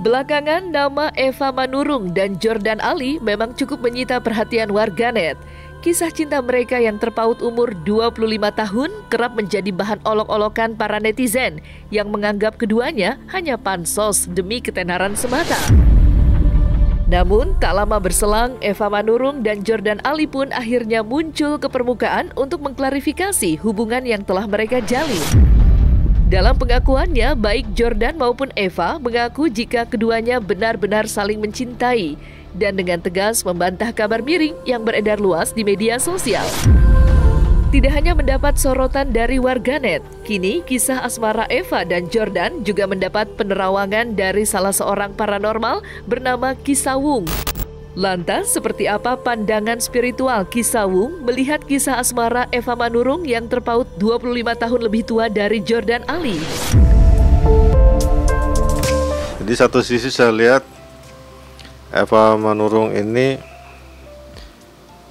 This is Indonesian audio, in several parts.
Belakangan nama Eva Manurung dan Jordan Ali memang cukup menyita perhatian warganet. Kisah cinta mereka yang terpaut umur 25 tahun kerap menjadi bahan olok-olokan para netizen yang menganggap keduanya hanya pansos demi ketenaran semata. Namun, tak lama berselang, Eva Manurung dan Jordan Ali pun akhirnya muncul ke permukaan untuk mengklarifikasi hubungan yang telah mereka jalin. Dalam pengakuannya, baik Jordan maupun Eva mengaku jika keduanya benar-benar saling mencintai dan dengan tegas membantah kabar miring yang beredar luas di media sosial. Tidak hanya mendapat sorotan dari warganet, kini kisah asmara Eva dan Jordan juga mendapat penerawangan dari salah seorang paranormal bernama Ki Sawung. Lantas, seperti apa pandangan spiritual Ki Sawung melihat kisah asmara Eva Manurung yang terpaut 25 tahun lebih tua dari Jordan Ali? Jadi satu sisi saya lihat Eva Manurung ini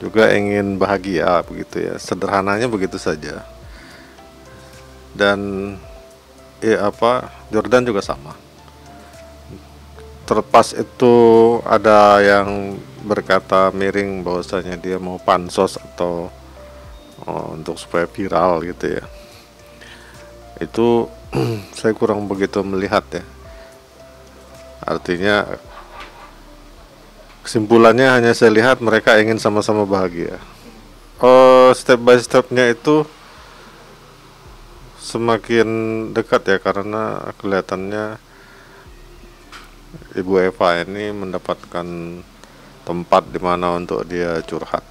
juga ingin bahagia begitu ya, sederhananya begitu saja. Dan Jordan juga sama. Terlepas itu ada yang berkata miring bahwasanya dia mau pansos atau untuk supaya viral gitu ya. Itu saya kurang begitu melihat ya. Artinya kesimpulannya hanya saya lihat mereka ingin sama-sama bahagia. Step by stepnya itu semakin dekat ya, karena kelihatannya Ibu Eva ini mendapatkan tempat di mana untuk dia curhat.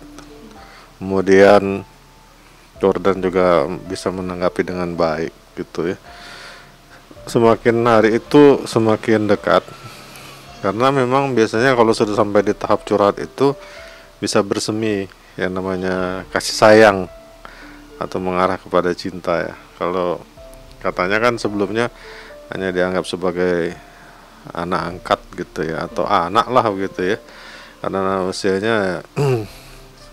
Kemudian Jordan juga bisa menanggapi dengan baik gitu ya. Semakin hari itu semakin dekat. Karena memang biasanya kalau sudah sampai di tahap curhat itu bisa bersemi yang namanya kasih sayang atau mengarah kepada cinta ya. Kalau katanya kan sebelumnya hanya dianggap sebagai anak angkat gitu ya, atau anak lah gitu ya, karena usianya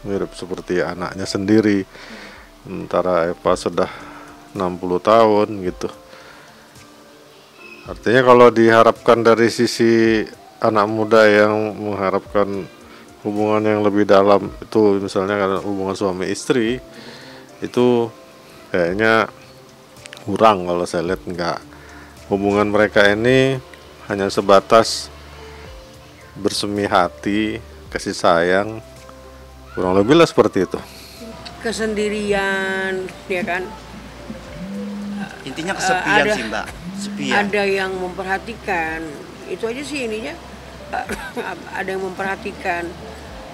mirip seperti anaknya sendiri. Sementara Eva sudah 60 tahun gitu. Artinya kalau diharapkan dari sisi anak muda yang mengharapkan hubungan yang lebih dalam, itu misalnya karena hubungan suami istri, itu kayaknya kurang kalau saya lihat. Enggak, hubungan mereka ini hanya sebatas bersemi hati, kasih sayang, kurang lebih lah seperti itu. Kesendirian, ya kan? Intinya kesepian sih Mbak. Sepian. Ada yang memperhatikan, itu aja sih ininya. Ada yang memperhatikan.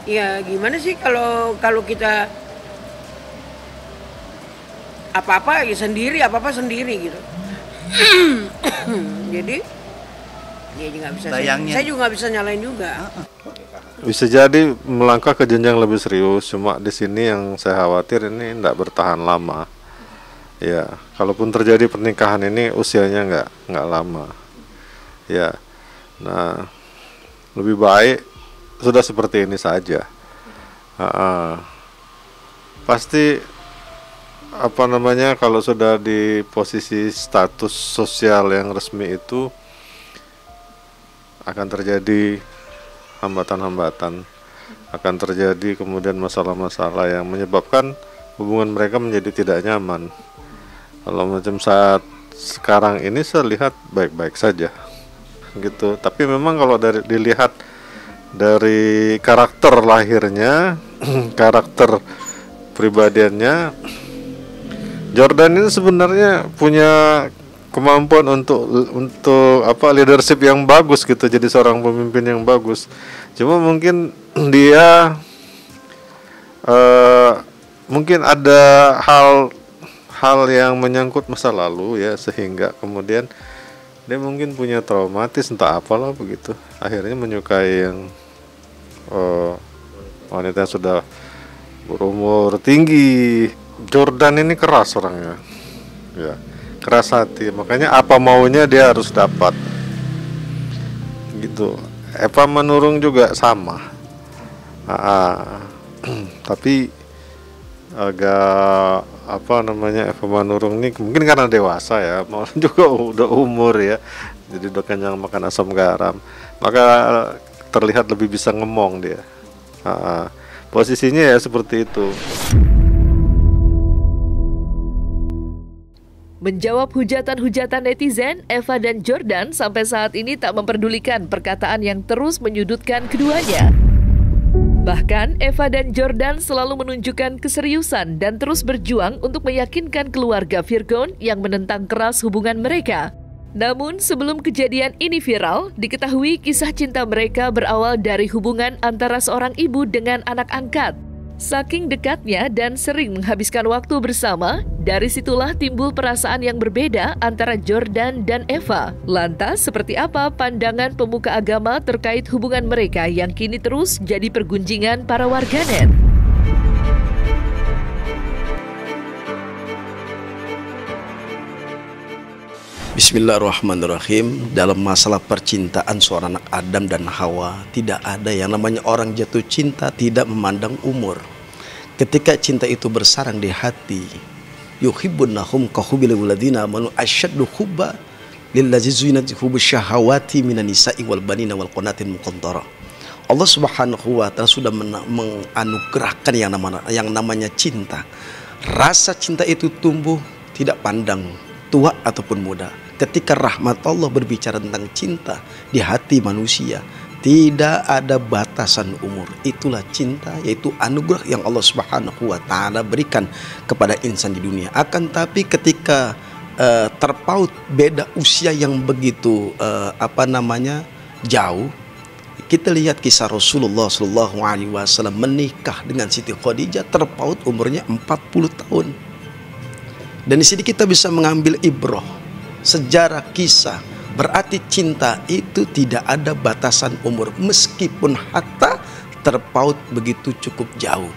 Ya gimana sih kalau kita apa-apa ya sendiri, apa-apa sendiri gitu. Jadi ya nggak bisa. Saya juga nggak bisa nyalain juga. Bisa jadi melangkah ke jenjang lebih serius. Cuma di sini yang saya khawatir ini tidak bertahan lama. Ya, kalaupun terjadi pernikahan ini usianya nggak lama. Ya, nah lebih baik sudah seperti ini saja. Pasti kalau sudah di posisi status sosial yang resmi itu akan terjadi hambatan-hambatan, akan terjadi kemudian masalah-masalah yang menyebabkan hubungan mereka menjadi tidak nyaman. Kalau macam saat sekarang ini saya lihat baik-baik saja gitu. Tapi memang kalau dilihat dari karakter lahirnya, karakter pribadiannya, Jordan ini sebenarnya punya kemampuan untuk leadership yang bagus gitu, jadi seorang pemimpin yang bagus. Cuma mungkin dia mungkin ada hal yang menyangkut masa lalu ya, sehingga kemudian dia mungkin punya traumatis entah apalah begitu, akhirnya menyukai yang wanita yang sudah berumur tinggi. Jordan ini keras orangnya ya, keras hati, makanya apa maunya dia harus dapat gitu. Eva Manurung juga sama. Tapi agak Eva Manurung ini mungkin karena dewasa ya, malah juga udah umur ya, Jadi udah kenyang makan asam garam, maka terlihat lebih bisa ngemong dia. Posisinya ya seperti itu. Menjawab hujatan-hujatan netizen, Eva dan Jordan sampai saat ini tak memperdulikan perkataan yang terus menyudutkan keduanya. Bahkan, Eva dan Jordan selalu menunjukkan keseriusan dan terus berjuang untuk meyakinkan keluarga Virgon yang menentang keras hubungan mereka. Namun, sebelum kejadian ini viral, diketahui kisah cinta mereka berawal dari hubungan antara seorang ibu dengan anak angkat. Saking dekatnya dan sering menghabiskan waktu bersama, dari situlah timbul perasaan yang berbeda antara Jordan dan Eva. Lantas, seperti apa pandangan pemuka agama terkait hubungan mereka yang kini terus jadi pergunjingan para warganet? Bismillahirrahmanirrahim. Dalam masalah percintaan seorang anak Adam dan Hawa, tidak ada yang namanya orang jatuh cinta tidak memandang umur. Ketika cinta itu bersarang di hati, yuhibbunahum kahubbil ladzina amanu asyaddu hubba lillazi zuinat hubbus syahawati minan nisa'i wal banina wal qanatin muqantara. Allah Subhanahu wa taala sudah menganugerahkan yang namanya cinta. Rasa cinta itu tumbuh tidak pandang tua ataupun muda. Ketika rahmat Allah berbicara tentang cinta di hati manusia, tidak ada batasan umur. Itulah cinta, yaitu anugerah yang Allah Subhanahu wa taala berikan kepada insan di dunia. Akan tapi ketika terpaut beda usia yang begitu jauh, kita lihat kisah Rasulullah SAW menikah dengan Siti Khadijah, terpaut umurnya 40 tahun. Dan di sini kita bisa mengambil ibrah, sejarah kisah. Berarti cinta itu tidak ada batasan umur, meskipun hatta terpaut begitu cukup jauh.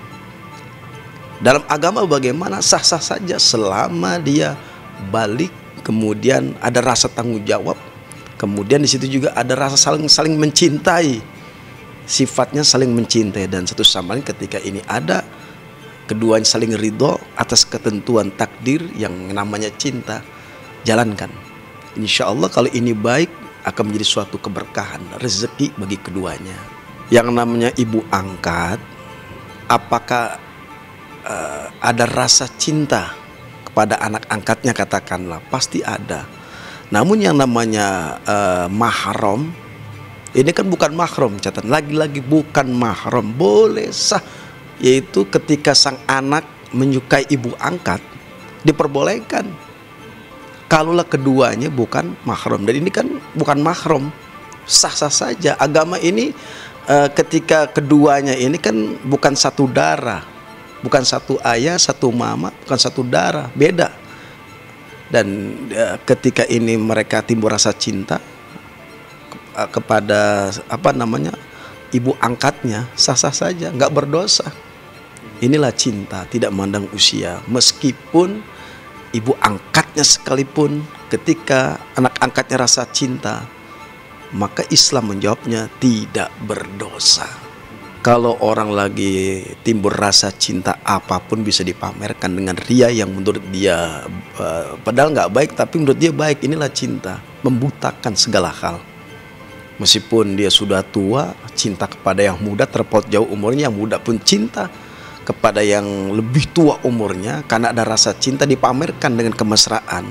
Dalam agama bagaimana? Sah-sah saja selama dia balik, kemudian ada rasa tanggung jawab, kemudian di situ juga ada rasa saling mencintai, sifatnya saling mencintai dan satu sama lain. Ketika ini ada, keduanya saling ridho atas ketentuan takdir yang namanya cinta, jalankan. Insya Allah kalau ini baik akan menjadi suatu keberkahan, rezeki bagi keduanya. Yang namanya ibu angkat, apakah ada rasa cinta kepada anak angkatnya? Katakanlah pasti ada. Namun yang namanya mahram, ini kan bukan mahram, catatan lagi-lagi bukan mahram, boleh sah, yaitu ketika sang anak menyukai ibu angkat diperbolehkan kalaulah keduanya bukan mahram. Dan ini kan bukan mahram, sah-sah saja. Agama ini ketika keduanya ini kan bukan satu darah, bukan satu ayah, satu mama, bukan satu darah, beda. Dan ketika ini mereka timbul rasa cinta kepada ibu angkatnya, sah-sah saja, nggak berdosa. Inilah cinta, tidak memandang usia. Meskipun ibu angkatnya sekalipun, ketika anak angkatnya rasa cinta, maka Islam menjawabnya tidak berdosa. Kalau orang lagi timbul rasa cinta, apapun bisa dipamerkan dengan ria yang menurut dia padahal nggak baik, tapi menurut dia baik. Inilah cinta, membutakan segala hal. Meskipun dia sudah tua, cinta kepada yang muda, terpaut jauh umurnya, yang muda pun cinta kepada yang lebih tua umurnya, karena ada rasa cinta dipamerkan dengan kemesraan.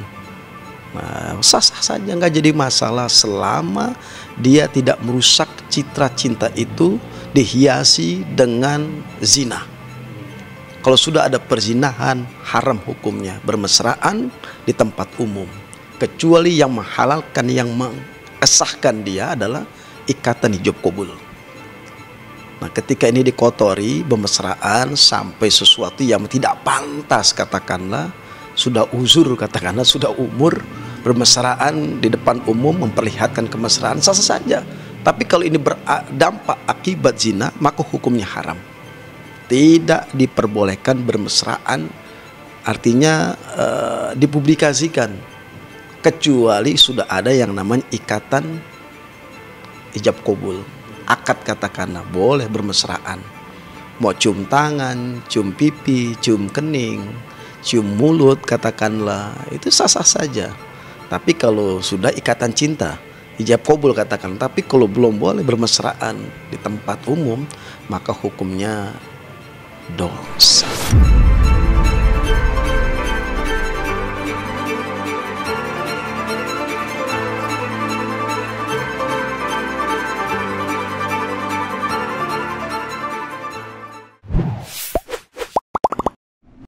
Nah, sah-sah saja, nggak jadi masalah selama dia tidak merusak citra cinta itu dihiasi dengan zina. Kalau sudah ada perzinahan, haram hukumnya bermesraan di tempat umum, kecuali yang menghalalkan, yang mengesahkan dia adalah ikatan hijab kabul. Nah, ketika ini dikotori bermesraan sampai sesuatu yang tidak pantas, katakanlah sudah uzur, katakanlah sudah umur, bermesraan di depan umum memperlihatkan kemesraan, sah-sah saja. Tapi kalau ini berdampak akibat zina, maka hukumnya haram. Tidak diperbolehkan bermesraan, artinya dipublikasikan, kecuali sudah ada yang namanya ikatan ijab kabul, akad, katakanlah boleh bermesraan. Mau cium tangan, cium pipi, cium kening, cium mulut, katakanlah itu sah-sah saja. Tapi kalau sudah ikatan cinta, ijab kabul katakan. Tapi kalau belum boleh bermesraan di tempat umum, maka hukumnya dosa.